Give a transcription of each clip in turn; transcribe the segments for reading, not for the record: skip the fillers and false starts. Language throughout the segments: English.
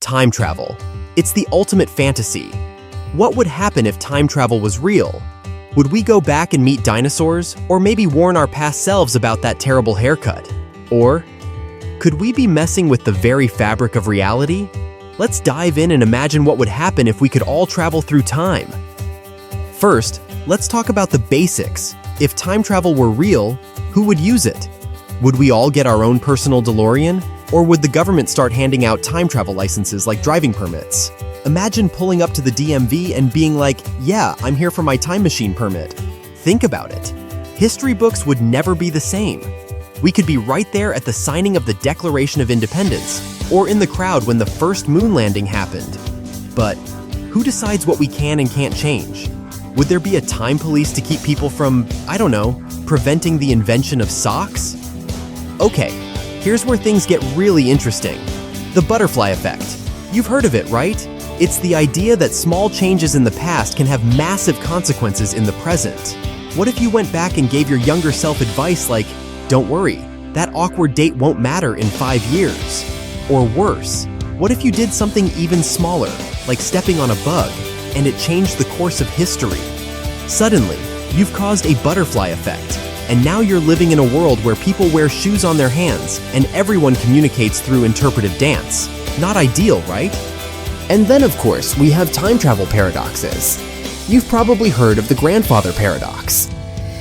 time travel. It's the ultimate fantasy. What would happen if time travel was real? Would we go back and meet dinosaurs, or maybe warn our past selves about that terrible haircut? Or could we be messing with the very fabric of reality? Let's dive in and imagine what would happen if we could all travel through time. First, let's talk about the basics. If time travel were real, who would use it? Would we all get our own personal DeLorean? Or would the government start handing out time travel licenses like driving permits? Imagine pulling up to the DMV and being like, yeah, I'm here for my time machine permit. Think about it. History books would never be the same. We could be right there at the signing of the Declaration of Independence, or in the crowd when the first moon landing happened. But who decides what we can and can't change? Would there be a time police to keep people from, I don't know, preventing the invention of socks? Okay, here's where things get really interesting. The butterfly effect. You've heard of it, right? It's the idea that small changes in the past can have massive consequences in the present. What if you went back and gave your younger self advice like, don't worry, that awkward date won't matter in 5 years? Or worse, what if you did something even smaller, like stepping on a bug, and it changed the course of history? Suddenly, you've caused a butterfly effect, and now you're living in a world where people wear shoes on their hands and everyone communicates through interpretive dance. Not ideal, right? And then, of course, we have time travel paradoxes. You've probably heard of the grandfather paradox.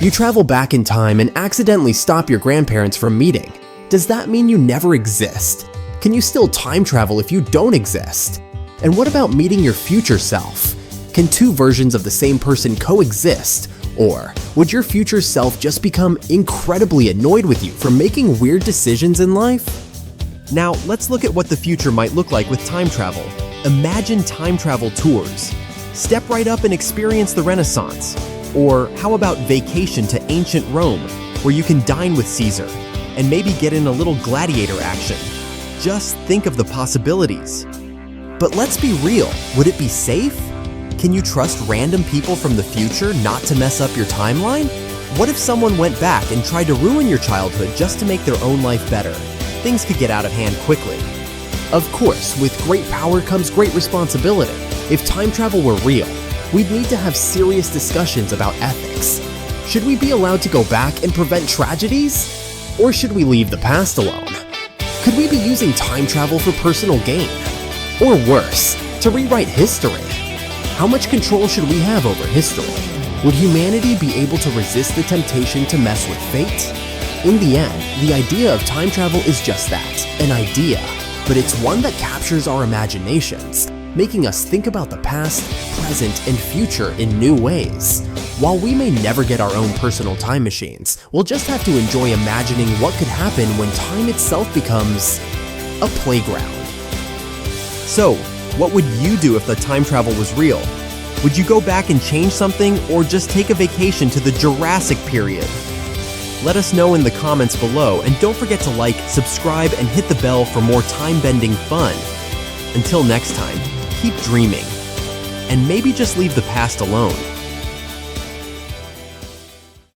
You travel back in time and accidentally stop your grandparents from meeting. Does that mean you never exist? Can you still time travel if you don't exist? And what about meeting your future self? Can two versions of the same person coexist? Or would your future self just become incredibly annoyed with you for making weird decisions in life? Now, let's look at what the future might look like with time travel. Imagine time travel tours. Step right up and experience the Renaissance. Or how about vacation to ancient Rome, where you can dine with Caesar and maybe get in a little gladiator action? Just think of the possibilities. But let's be real, would it be safe? Can you trust random people from the future not to mess up your timeline? What if someone went back and tried to ruin your childhood just to make their own life better? Things could get out of hand quickly. Of course, with great power comes great responsibility. If time travel were real, we'd need to have serious discussions about ethics. Should we be allowed to go back and prevent tragedies? Or should we leave the past alone? Could we be using time travel for personal gain? Or worse, to rewrite history? How much control should we have over history? Would humanity be able to resist the temptation to mess with fate? In the end, the idea of time travel is just that, an idea. But it's one that captures our imaginations, making us think about the past, present, and future in new ways. While we may never get our own personal time machines, we'll just have to enjoy imagining what could happen when time itself becomes a playground. So, what would you do if the time travel was real? Would you go back and change something, or just take a vacation to the Jurassic period? Let us know in the comments below, and don't forget to like, subscribe, and hit the bell for more time-bending fun. Until next time, keep dreaming, and maybe just leave the past alone.